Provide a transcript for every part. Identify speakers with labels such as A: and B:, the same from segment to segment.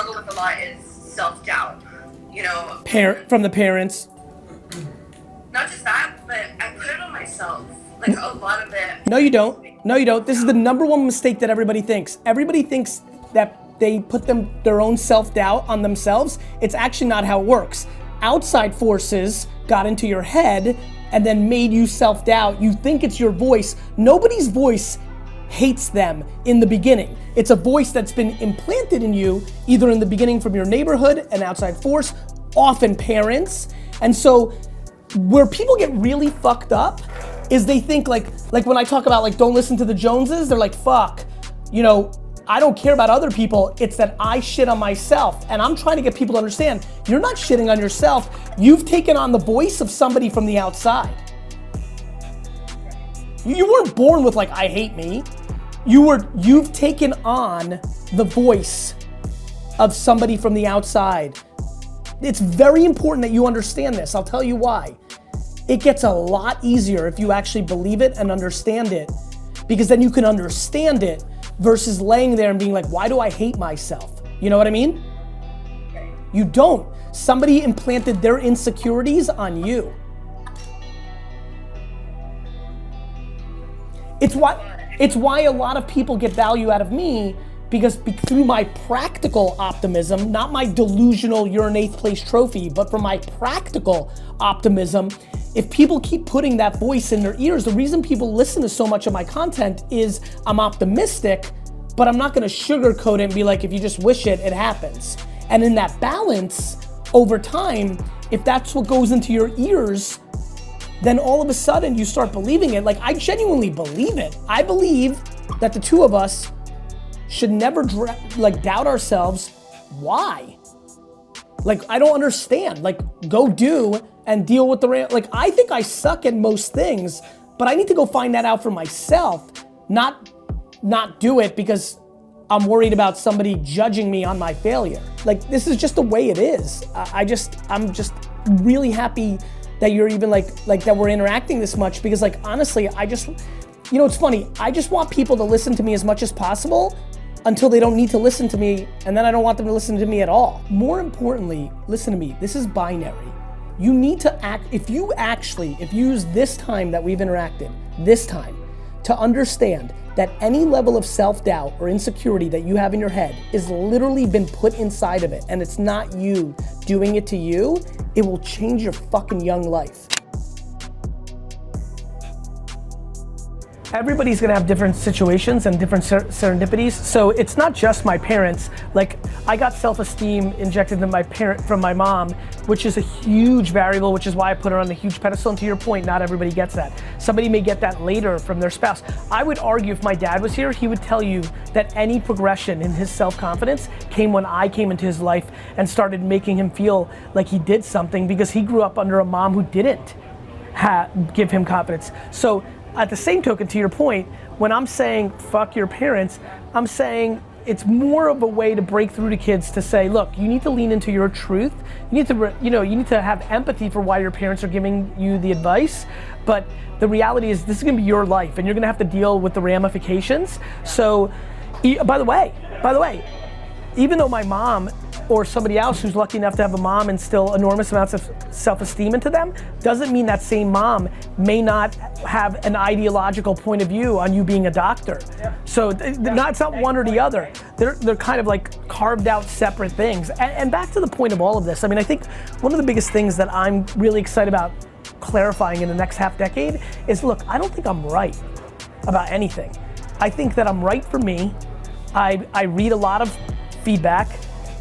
A: struggle with a lot is self-doubt. You know,
B: From the parents.
A: Not just that, but I put it on myself. Like a lot of it.
B: No, you don't. No, you don't. This is the number one mistake that everybody thinks. Everybody thinks that they put their own self-doubt on themselves. It's actually not how it works. Outside forces got into your head and then made you self-doubt. You think it's your voice. Nobody's voice hates them in the beginning. It's a voice that's been implanted in you, either in the beginning from your neighborhood, an outside force, often parents. And so where people get really fucked up is they think like when I talk about like don't listen to the Joneses, they're like, fuck, you know, I don't care about other people, it's that I shit on myself. And I'm trying to get people to understand, you're not shitting on yourself, you've taken on the voice of somebody from the outside. You weren't born with like, I hate me. You've taken on the voice of somebody from the outside. It's very important that you understand this. I'll tell you why. It gets a lot easier if you actually believe it and understand it, because then you can understand it versus laying there and being like, why do I hate myself? You know what I mean? You don't. Somebody implanted their insecurities on you. It's why a lot of people get value out of me, because through my practical optimism, not my delusional you're an 8th place trophy, but from my practical optimism, if people keep putting that voice in their ears, the reason people listen to so much of my content is I'm optimistic, but I'm not gonna sugarcoat it and be like, if you just wish it, it happens. And in that balance, over time, if that's what goes into your ears, then all of a sudden you start believing it. Like, I genuinely believe it. I believe that the two of us should never doubt ourselves. Why? Like, I don't understand. Like, go do and deal with like, I think I suck at most things, but I need to go find that out for myself, not do it because I'm worried about somebody judging me on my failure. Like, this is just the way it is. I'm just really happy that you're even like that we're interacting this much, because like, honestly, you know, it's funny. I just want people to listen to me as much as possible until they don't need to listen to me, and then I don't want them to listen to me at all. More importantly, listen to me, this is binary. You need to if you use this time that we've interacted, this time, to understand that any level of self-doubt or insecurity that you have in your head is literally been put inside of it, and it's not you doing it to you, it will change your fucking young life. Everybody's gonna have different situations and different serendipities, so it's not just my parents. Like, I got self-esteem injected from my mom, which is a huge variable, which is why I put her on a huge pedestal. And to your point, not everybody gets that. Somebody may get that later from their spouse. I would argue if my dad was here, he would tell you that any progression in his self-confidence came when I came into his life and started making him feel like he did something, because he grew up under a mom who didn't give him confidence. So at the same token, to your point, when I'm saying fuck your parents, I'm saying it's more of a way to break through to kids to say, look, you need to lean into your truth. You need to, you need to have empathy for why your parents are giving you the advice. But the reality is, this is gonna be your life, and you're gonna have to deal with the ramifications. So, by the way, even though my mom or somebody else who's lucky enough to have a mom instill enormous amounts of self-esteem into them, doesn't mean that same mom may not have an ideological point of view on you being a doctor. Yeah. So it's not one or the other. They're kind of like carved out separate things. And back to the point of all of this, I mean, I think one of the biggest things that I'm really excited about clarifying in the next half decade is, look, I don't think I'm right about anything. I think that I'm right for me. I read a lot of feedback,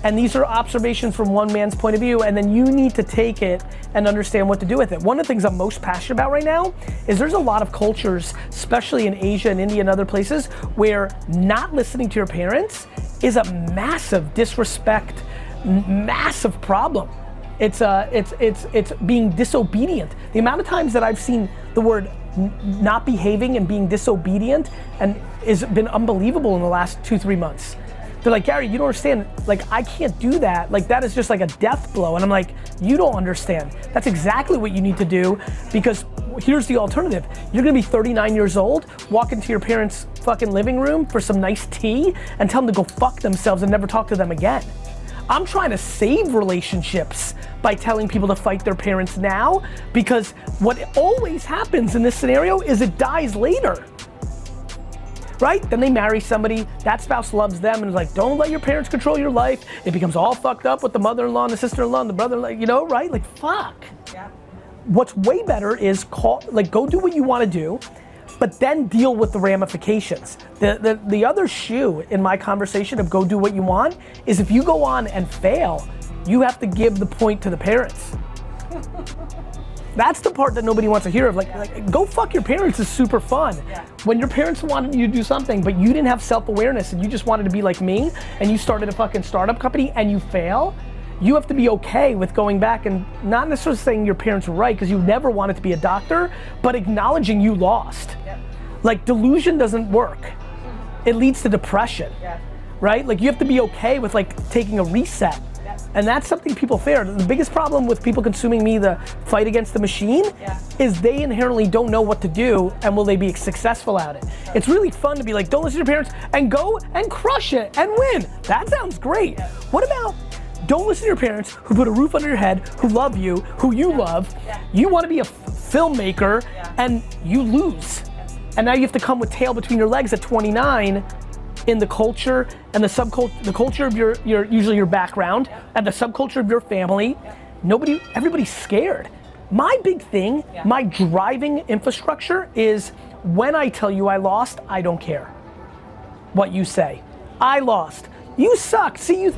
B: and these are observations from one man's point of view, and then you need to take it and understand what to do with it. One of the things I'm most passionate about right now is there's a lot of cultures, especially in Asia and India and other places, where not listening to your parents is a massive disrespect, massive problem. It's being disobedient. The amount of times that I've seen the word not behaving and being disobedient and has been unbelievable in the last 2-3 months. They're like, Gary, you don't understand, like, I can't do that. Like, that is just like a death blow. And I'm like, you don't understand. That's exactly what you need to do, because here's the alternative. You're gonna be 39 years old, walk into your parents' fucking living room for some nice tea and tell them to go fuck themselves and never talk to them again. I'm trying to save relationships by telling people to fight their parents now, because what always happens in this scenario is it dies later. Right? Then they marry somebody, that spouse loves them and is like, don't let your parents control your life. It becomes all fucked up with the mother-in-law and the sister-in-law and the brother-in-law, you know, right? Like, fuck.
A: Yeah.
B: What's way better is go do what you want to do, but then deal with the ramifications. The other shoe in my conversation of go do what you want is if you go on and fail, you have to give the point to the parents. That's the part that nobody wants to hear of. Like go fuck your parents is super fun.
A: Yeah.
B: When your parents wanted you to do something, but you didn't have self-awareness and you just wanted to be like me, and you started a fucking startup company and you fail, you have to be okay with going back and not necessarily saying your parents were right, because you never wanted to be a doctor, but acknowledging you lost.
A: Yep.
B: Like, delusion doesn't work. It leads to depression,
A: Yeah.
B: right? Like, you have to be okay with like taking a reset.
A: Yep.
B: And that's something people fear. The biggest problem with people consuming me, the fight against the machine,
A: Yeah.
B: is they inherently don't know what to do, and will they be successful at it. It's really fun to be like, don't listen to your parents, and go and crush it and win. That sounds great.
A: Yeah.
B: What about don't listen to your parents who put a roof under your head, who love you, who you love.
A: Yeah.
B: You want to be a filmmaker,
A: Yeah.
B: and you lose. And now you have to come with tail between your legs at 29 in the culture and the culture of your usually your background, and the subculture of your family. Everybody's scared. My big thing, my driving infrastructure is, when I tell you I lost, I don't care what you say. I lost. You suck. See,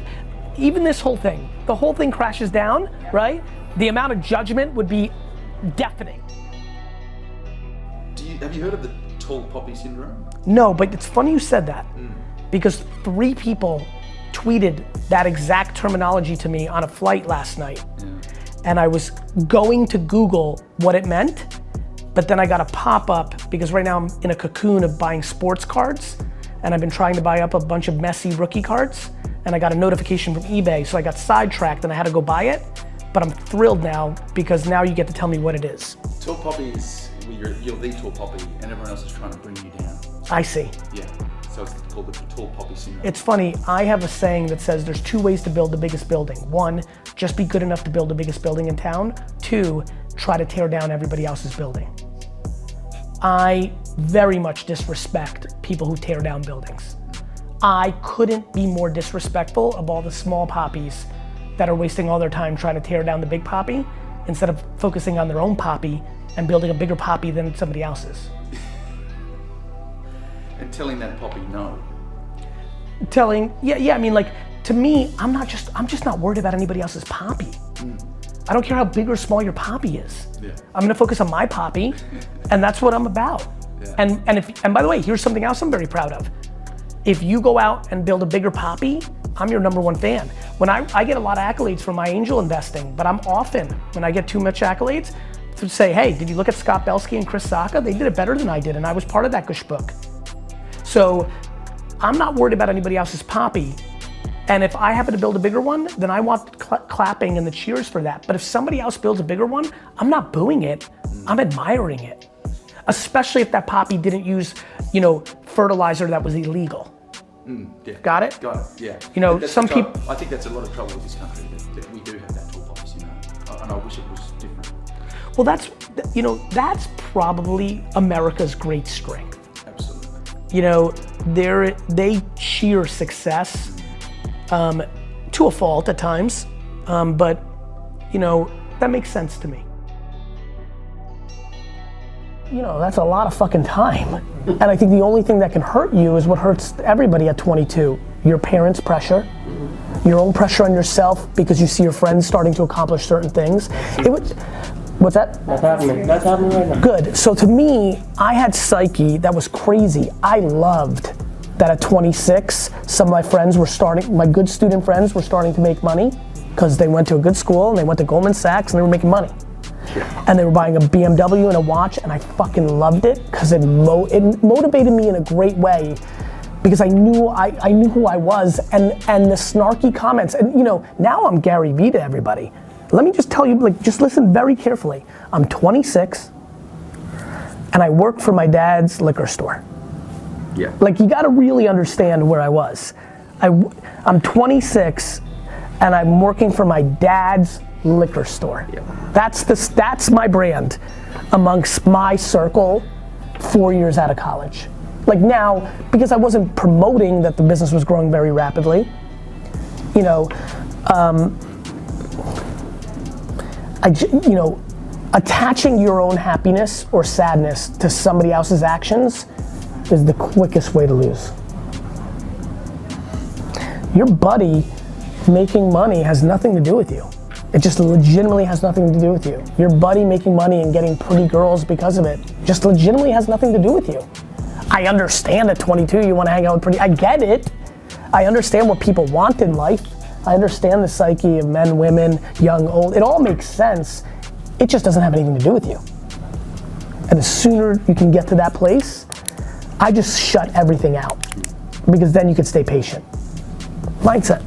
B: even this whole thing, the whole thing crashes down, right? The amount of judgment would be deafening.
C: Have you heard of the tall poppy syndrome?
B: No, but it's funny you said that, because 3 people tweeted that exact terminology to me on a flight last night.
C: Yeah.
B: And I was going to Google what it meant, but then I got a pop-up, because right now I'm in a cocoon of buying sports cards, and I've been trying to buy up a bunch of Messi rookie cards, and I got a notification from eBay, so I got sidetracked and I had to go buy it. But I'm thrilled now, because now you get to tell me what it is.
C: Tall poppy is, you're the tall poppy and everyone else is trying to bring you down.
B: I see.
C: Yeah, so it's called the tall poppy syndrome.
B: It's funny, I have a saying that says there's 2 ways to build the biggest building. 1, just be good enough to build the biggest building in town. 2, try to tear down everybody else's building. I very much disrespect people who tear down buildings. I couldn't be more disrespectful of all the small poppies that are wasting all their time trying to tear down the big poppy, instead of focusing on their own poppy and building a bigger poppy than somebody else's.
C: And telling that poppy no.
B: I mean, like, to me, I'm just not worried about anybody else's poppy. I don't care how big or small your poppy is.
C: Yeah.
B: I'm gonna focus on my poppy, and that's what I'm about.
C: Yeah.
B: And by the way, here's something else I'm very proud of. If you go out and build a bigger poppy, I'm your #1 fan. When I get a lot of accolades from my angel investing, but I'm often, when I get too much accolades, to say, hey, did you look at Scott Belsky and Chris Sacca? They did it better than I did, and I was part of that Gush book. So I'm not worried about anybody else's poppy. And if I happen to build a bigger one, then I want clapping and the cheers for that. But if somebody else builds a bigger one, I'm not booing it, I'm admiring it. Especially if that poppy didn't use, fertilizer that was illegal.
C: Yeah.
B: Got it?
C: Got it, yeah.
B: Some people.
C: I think that's a lot of trouble with this country, that we do have that tall poppy syndrome. And I wish it was different.
B: Well, that's probably America's great strength.
C: Absolutely.
B: They cheer success to a fault at times, but that makes sense to me. That's a lot of fucking time. And I think the only thing that can hurt you is what hurts everybody at 22. Your parents' pressure, your own pressure on yourself because you see your friends starting to accomplish certain things. What's that?
D: That's happening right now.
B: Good. So to me, I had psyche that was crazy. I loved that at 26, some of my good student friends were starting to make money because they went to a good school and they went to Goldman Sachs and they were making money. And they were buying a BMW and a watch, and I fucking loved it because it motivated me in a great way, because I knew who I was, and the snarky comments, and now I'm Garyvee to everybody. Let me just tell you, just listen very carefully. I'm 26, and I work for my dad's liquor store.
C: Yeah.
B: You gotta really understand where I was. I'm 26, and I'm working for my dad's liquor store.
C: Yeah.
B: That's my brand amongst my circle 4 years out of college. Like now, because I wasn't promoting that the business was growing very rapidly, you know, attaching your own happiness or sadness to somebody else's actions is the quickest way to lose. Your buddy making money has nothing to do with you. It just legitimately has nothing to do with you. Your buddy making money and getting pretty girls because of it just legitimately has nothing to do with you. I understand at 22 you want to hang out with pretty, I get it. I understand what people want in life. I understand the psyche of men, women, young, old. It all makes sense. It just doesn't have anything to do with you. And the sooner you can get to that place, I just shut everything out because then you can stay patient. Mindset.